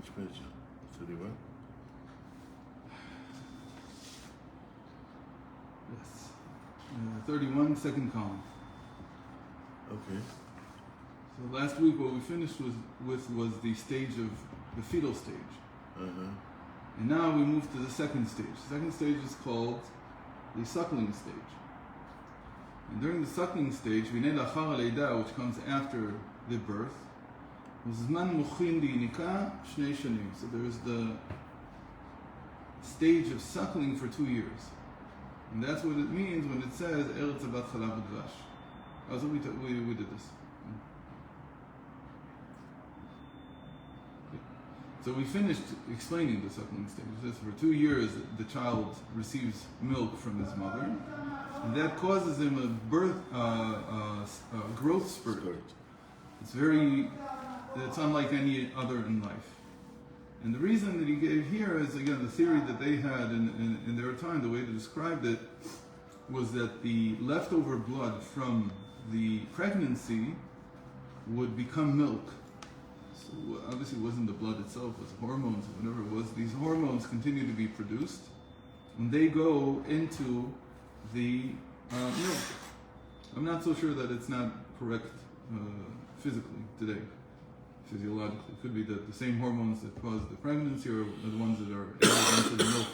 Which page? 31? Yes. 31, second column. Okay. So last week what we finished was the stage of the fetal stage. And now we move to the second stage. The second stage is called the suckling stage. And during the suckling stage, Vinei Lachar Leida, which comes after the birth, Zman Muchin Dinika Shnei Shanim. So there's the stage of suckling for 2 years. And that's what it means when it says Eretz Abat Chalav Udvash. So we did this. So we finished explaining the suckling stage. This for 2 years the child receives milk from his mother, and that causes him a growth spurt. It's unlike any other in life. And the reason that he gave here is, again, the theory that they had in their time, the way they described it, was that the leftover blood from the pregnancy would become milk. So obviously it wasn't the blood itself, it was hormones or whatever it was. These hormones continue to be produced, and they go into the milk. I'm not so sure that it's not correct physically today, physiologically. It could be that the same hormones that cause the pregnancy are the ones that are added into the milk.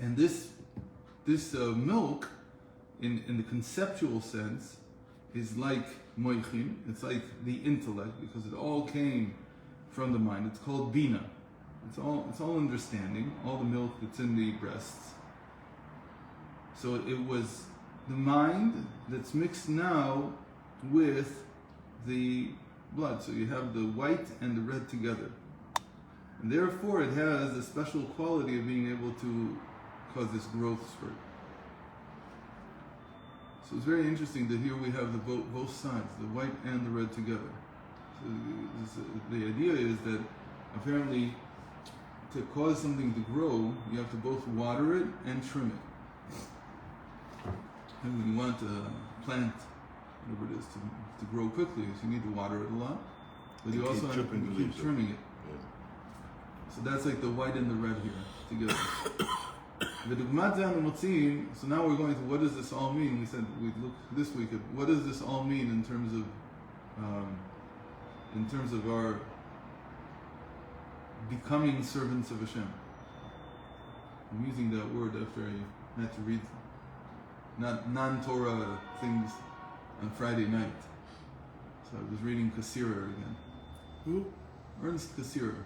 And this milk, in the conceptual sense, is like moichin. It's like the intellect, because it all came from the mind. It's called bina. It's all understanding, all the milk that's in the breasts. So it was the mind that's mixed now with the blood. So you have the white and the red together. And therefore it has a special quality of being able to cause this growth spurt. So it's very interesting that here we have both sides, the white and the red together. So the idea is that apparently to cause something to grow, you have to both water it and trim it. And when you want a plant, whatever it is, to grow quickly, so you need to water it a lot, but you also have to keep trimming it. Yeah. So that's like the white and the red here together. So now we're going to, what does this all mean? We said we'd look this week at what does this all mean in terms of our becoming servants of Hashem. I'm using that word after I had to read non-Torah things on Friday night. So I was reading Kassira again. Who? Ernst Kassira.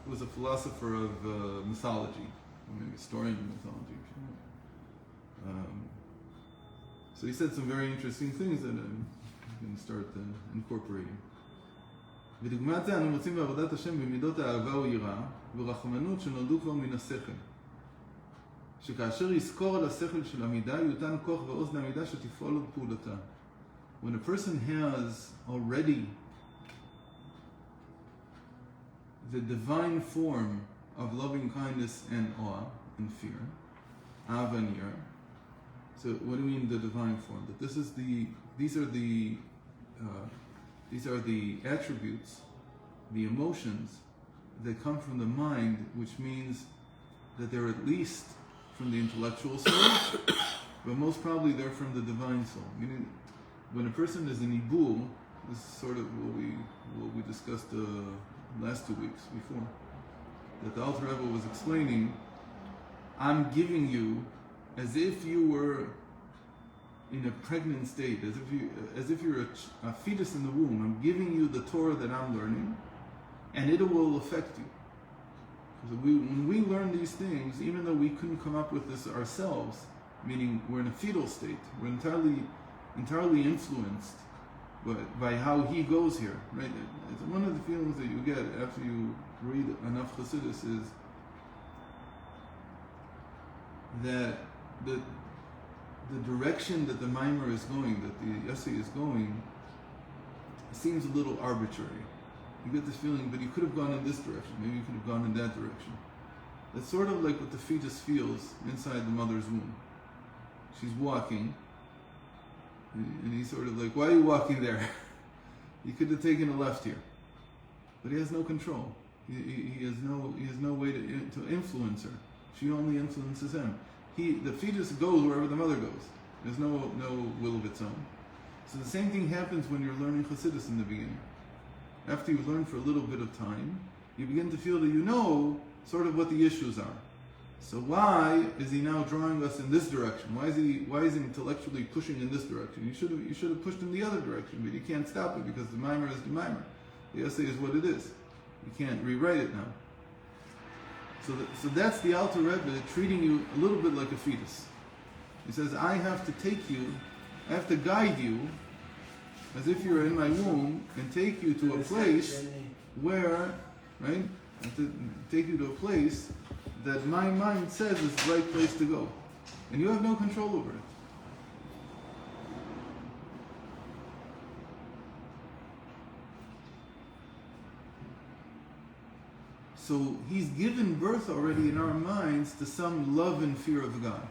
He was a philosopher of mythology. Maybe historian of mythology. So he said some very interesting things that I'm going to start incorporating. ודוגמת זה אנו מוצאים בעבודת השם במידות האהבה ויראה ורחמנות שנולדו כבר מן השכל. שכאשר יזכור על השכל של המידה יותן כוח ועוז לעמידה שתפעול עוד פעולתה. When a person has already the divine form of loving kindness and awe and fear, avanir. So what do we mean the divine form? That these are the attributes, the emotions that come from the mind, which means that they're at least from the intellectual soul, but most probably they're from the divine soul. Meaning, when a person is in ibul, this is sort of what we discussed last 2 weeks before, that the Alter Rebbe was explaining, I'm giving you as if you were in a pregnant state, as if you're a fetus in the womb. I'm giving you the Torah that I'm learning, and it will affect you. Because when we learn these things, even though we couldn't come up with this ourselves, meaning we're in a fetal state, we're entirely influenced by how he goes here, right? It's one of the feelings that you get after you read enough Chassidus is that the direction that the Maimer is going, that the essay is going, seems a little arbitrary. You get this feeling, but you could have gone in this direction, maybe you could have gone in that direction. It's sort of like what the fetus feels inside the mother's womb. She's walking, and he's sort of like, why are you walking there? You could have taken a left here. but he has no control. He has no way to influence her. She only influences him. The fetus goes wherever the mother goes. There's no will of its own. So the same thing happens when you're learning Chassidus in the beginning. After you learn for a little bit of time, you begin to feel that you know sort of what the issues are. So why is he now drawing us in this direction? Why is he intellectually pushing in this direction? You should have pushed in the other direction, but you can't stop it because the mimer is the mimer. The essay is what it is. You can't rewrite it now. So that's the Alter Rebbe treating you a little bit like a fetus. He says, I have to guide you as if you're in my womb and take you to a place where, right? I have to take you to a place that my mind says is the right place to go. And you have no control over it. So he's given birth already in our minds to some love and fear of God.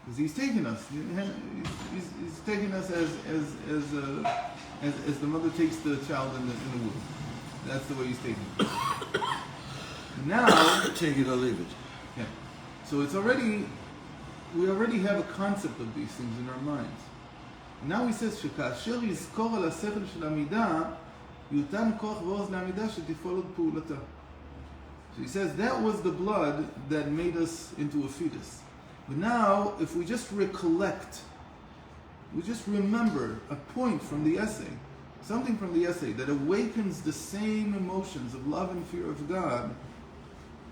Because he's taken us. He's taken us as the mother takes the child in the womb. That's the way he's taking it. Now, take it or leave it. Yeah. So we already have a concept of these things in our minds. Now he says, שכאשר יזכור על השכל של המידה, יותן כוח ועוז לעמידה שתפעל עוד פעולתה. So he says that was the blood that made us into a fetus. But now, if we just recollect, we just remember a point from the essay, something from the essay that awakens the same emotions of love and fear of God,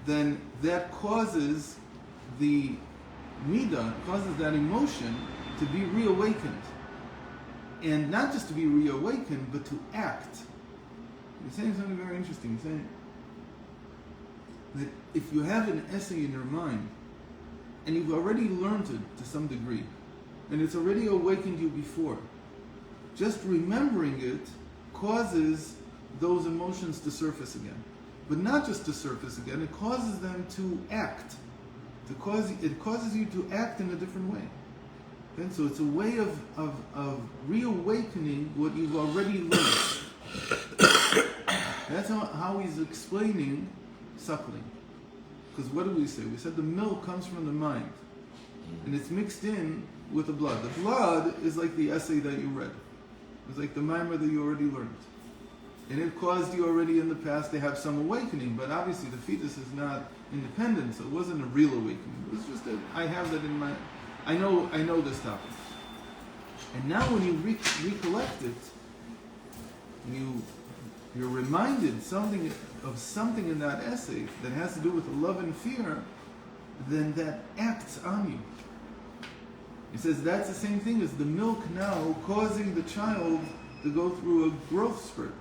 then that causes the midah, causes that emotion to be reawakened. And not just to be reawakened, but to act. He's saying something very interesting. He's saying that if you have an essay in your mind, and you've already learned it to some degree, and it's already awakened you before, just remembering it causes those emotions to surface again. But not just to surface again, it causes them to act. It causes you to act in a different way. Okay? So it's a way of reawakening what you've already learned. That's how he's explaining suckling. Because what did we say? We said the milk comes from the mind. And it's mixed in with the blood. The blood is like the essay that you read. It's like the mimer that you already learned. And it caused you already in the past to have some awakening. But obviously the fetus is not independent, so it wasn't a real awakening. It was just that I have that in my... I know this topic. And now when you recollect it, you're reminded of something in that essay that has to do with love and fear, then that acts on you. He says that's the same thing as the milk now causing the child to go through a growth spurt.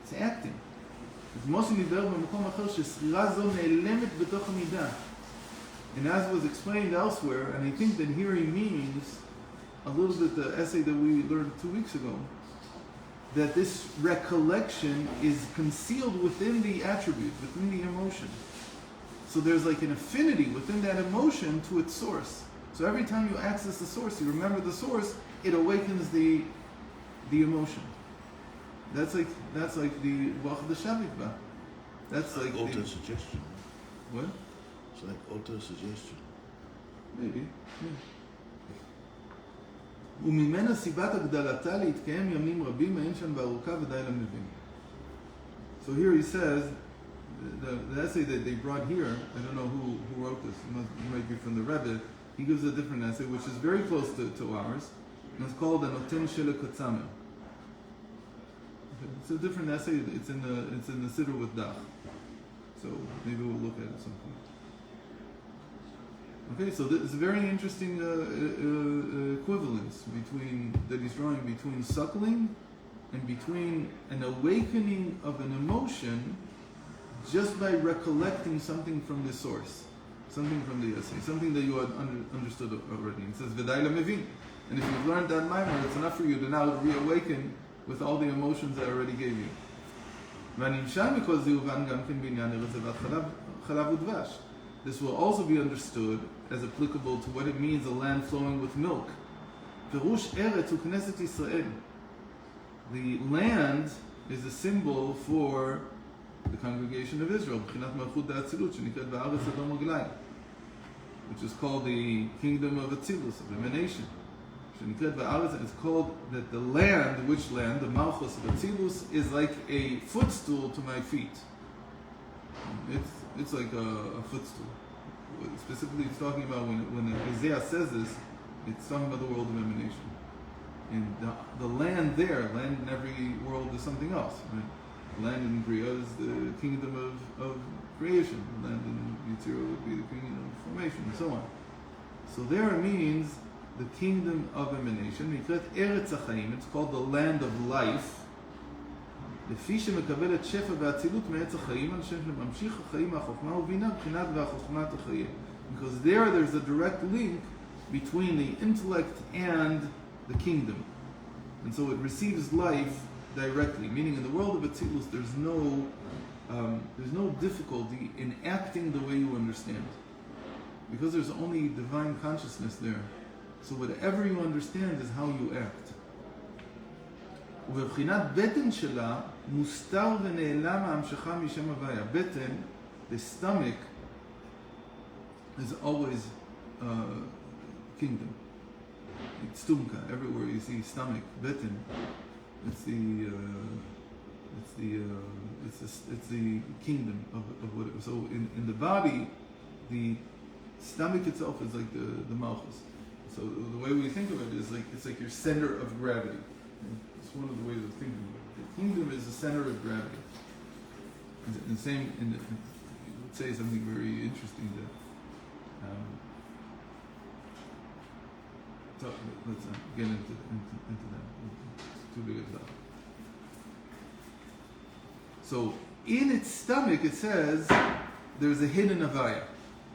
It's acting. And as was explained elsewhere, and I think that here he means a little bit the essay that we learned 2 weeks ago, that this recollection is concealed within the attribute, within the emotion. So there's like an affinity within that emotion to its source. So every time you access the source, you remember the source, it awakens the emotion. That's like the Wach the Shavitba. That's like auto-suggestion. What? It's like auto-suggestion. Maybe, yeah. וממנה סיבת הגדלתה להתקיים ימים רבים אין שם בארוכה ודי למבין. So here he says, the essay that they brought here, I don't know who wrote this, it might be from the Rebbe, he gives a different essay which is very close to ours, and it's called Anoten Shele Katzamer. It's a different essay, it's in the Siddur with Dach. So maybe we'll look at it at some point. Okay, so there's a very interesting equivalence that he's drawing between suckling and between an awakening of an emotion just by recollecting something from the source, something from the essay, something that you had understood already. It says, V'day lemevin. And if you've learned that mimer, it's enough for you to now reawaken with all the emotions that I already gave you. This will also be understood as applicable to what it means a land flowing with milk. Perush Eretz Knesset Yisrael. The land is a symbol for the congregation of Israel, which is called the kingdom of Atzilus, of emanation. It's called that the land, which land, the Malchus of Atzilus, is like a footstool to my feet. It's like a footstool. Specifically, it's talking about when Isaiah says this, it's talking about the world of emanation. And the land there, land in every world is something else. Right? Land in Bria is the kingdom of creation. Land in Yitzhak would be the kingdom of formation, and so on. So there it means the kingdom of emanation. It's called the land of life. Because there's a direct link between the intellect and the kingdom. And so it receives life directly. Meaning in the world of Atzilus, there's no difficulty in acting the way you understand. Because there's only divine consciousness there. So whatever you understand is how you act. ובבחינת בטן שלה מוסתר ונעלם ההמשכה משם הוויה. בטן, the stomach, is always kingdom. It's tumka. Everywhere you see stomach, beten, it's the kingdom of what. So in the body, the stomach itself is like the malchus. So the way we think of it is like it's like your center of gravity. It's one of the ways of thinking of it. The kingdom is the center of gravity. And same, I would say something very interesting that. Let's not get into that. It's too big of that. So in its stomach, it says there's a hidden avaya.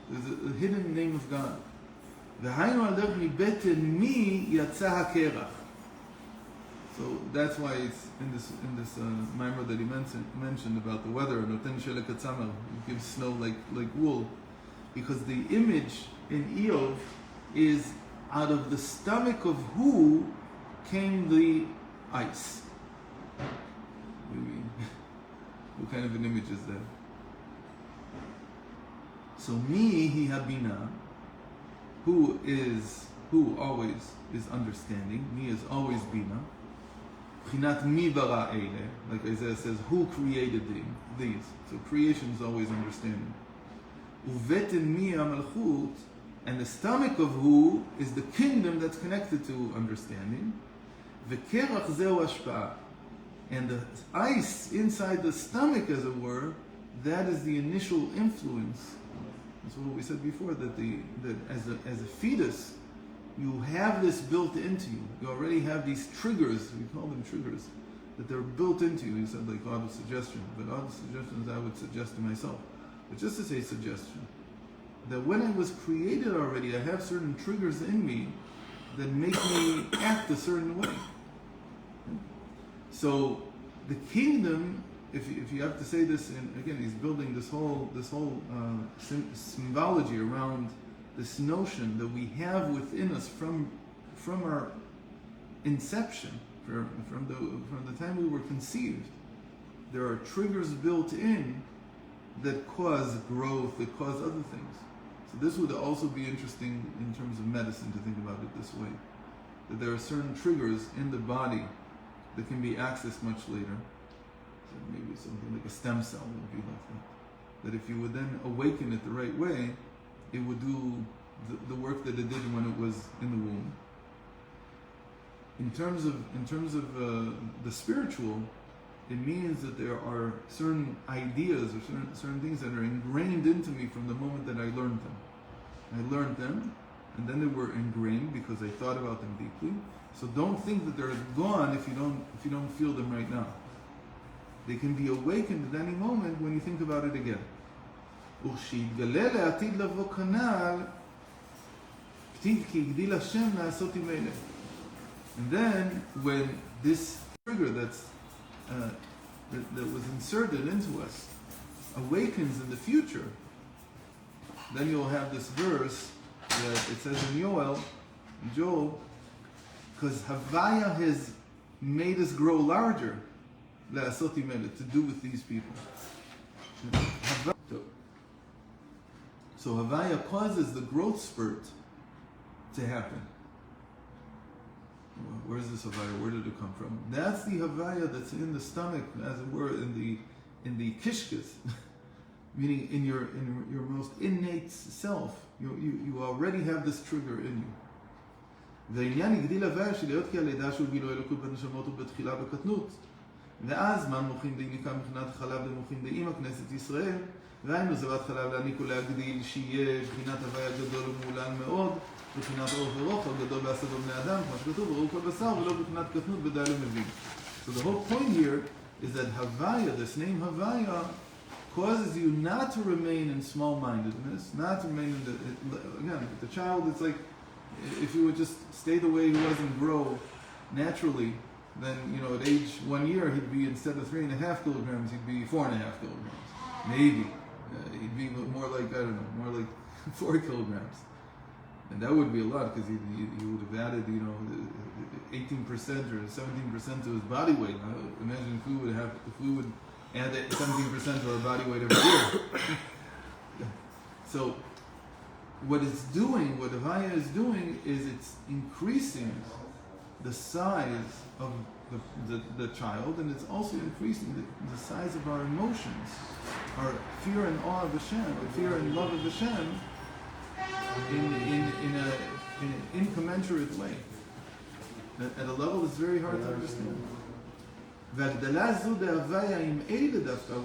There's a hidden name of God. So that's why it's in this mimer that he mentioned about the weather. It gives snow like wool, because the image in Eov is out of the stomach of who came the ice. What kind of an image is that? So he habina, who always is understanding. Me is always bina. Chinat mi bara eile, like Isaiah says, who created these? So creation is always understanding. Uvetin mi amalchut, and the stomach of who is the kingdom that's connected to understanding. V'kerach zeu hashpa'ah, and the ice inside the stomach, as it were, that is the initial influence. That's what we said before, that as a fetus, you have this built into you. You already have these triggers, we call them triggers, that they're built into you. You said like all the suggestion, but all the suggestions I would suggest to myself. But just to say suggestion, that when I was created already, I have certain triggers in me that make me act a certain way. So the kingdom, if you have to say this, and again, he's building this whole symbology around this notion that we have within us from our inception, from the time we were conceived. There are triggers built in that cause growth, that cause other things. So this would also be interesting in terms of medicine, to think about it this way. That there are certain triggers in the body that can be accessed much later. So maybe something like a stem cell would be like that. That if you would then awaken it the right way, it would do the work that it did when it was in the womb. In terms of the spiritual, it means that there are certain ideas or certain things that are ingrained into me from the moment that I learned them. I learned them, and then they were ingrained because I thought about them deeply. So don't think that they're gone if you don't feel them right now. They can be awakened at any moment when you think about it again. And then when this trigger that was inserted into us awakens in the future, then you'll have this verse that it says in Joel, because Havaya has made us grow larger. לעשות עם אלה, to do with these people. So Havaya causes the growth spurt to happen. Where's this Havaya? Where did it come from? That's the Havaya that's in the stomach, as it were, in the kishkas, meaning in your most innate self. You already have this trigger in you. והעניין הגדיל הוויה של להיות כהלידה שהוא גילוי אלוקות בנשמות ובתחילה בקטנות. ואז מה מוכין דיניקה מבחינת חלב ומוכין דאמא כנסת ישראל, והיינו זבת חלב להעניק ולהגדיל שיהיה בחינת הוויה גדול ומעולן מאוד, בחינת אורך ורוחב גדול בעשת בני אדם, כמו שכתוב, וראו כל בשר, ולא בחינת קטנות בדי למבין. So the whole point here is that Havaya, this name Havaya, causes you not to remain in small-mindedness, not to remain in again, the child, it's like, if you would just stay the way he was and grow naturally, then, at age 1 year, he'd be, instead of 3.5 kilograms, he'd be 4.5 kilograms. Maybe. He'd be more like, 4 kilograms. And that would be a lot, because he would have added, 18% or 17% to his body weight. Imagine if we would add 17% to our body weight every year. So, what Havaya is doing is it's increasing the size of the child, and it's also increasing the size of our emotions, our fear and awe of Hashem, our fear and love of Hashem, in an incommensurate way, at a level that's very hard to understand.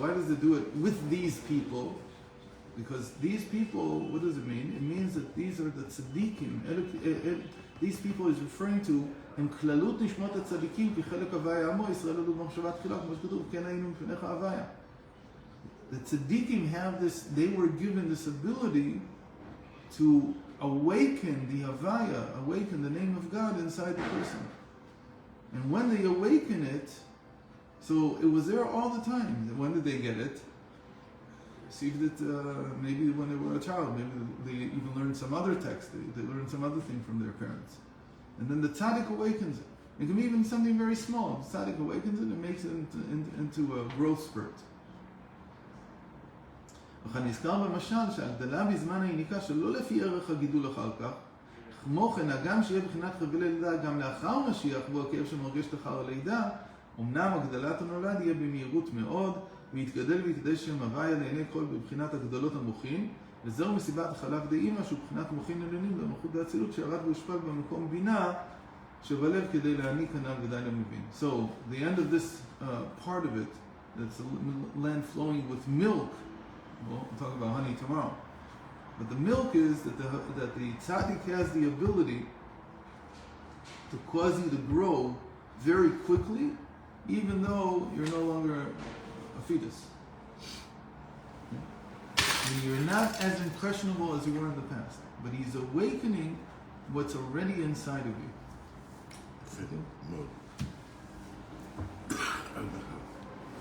Why does it do it with these people? Because these people, what does it mean? It means that these are the tzaddikim. These people is referring to הם כללות נשמות הצדיקים כחלק הוויה עמו ישראל עלו במחשבה תחילה כמו שכתוב כן היינו מפניך הוויה. The tzaddikim have this, they were given this ability to awaken the Havaya, awaken the name of God inside the person. And when they awaken it, so it was there all the time. When did they get it? Received it maybe when they were a child, maybe they even learned some other text, they learned some other thing from their parents. And then the tzaddik awakens it. It can be even something very small. The tzaddik awakens it and makes it into a growth spurt. וכאן נזכר במשל שהגדלה בזמן היניקה שלא לפי ערך הגידול אחר כך, כמו כן הגם שיהיה בחינת חבלי לידה גם לאחר משיח והוא הכאב שמרגש אחר הלידה, אמנם הגדלת הנולד יהיה במהירות מאוד ויתגדל ויתקדש שם הוויה לעיני כל בבחינת הגדלות המוחין, וזהו מסיבת החלב דאמא שהוא בחינת מוחין עליונים במלכות דאצילות שירד והושפל במקום בינה שבלב כדי להעניק הנ"ל ודי למבין. So the end of this part of it, that's a land flowing with milk. We'll talk about honey tomorrow. But the milk is that the tzaddik has the ability to cause you to grow very quickly, even though you're no longer a fetus. And you're not as impressionable as you were in the past. But he's awakening what's already inside of you. Okay?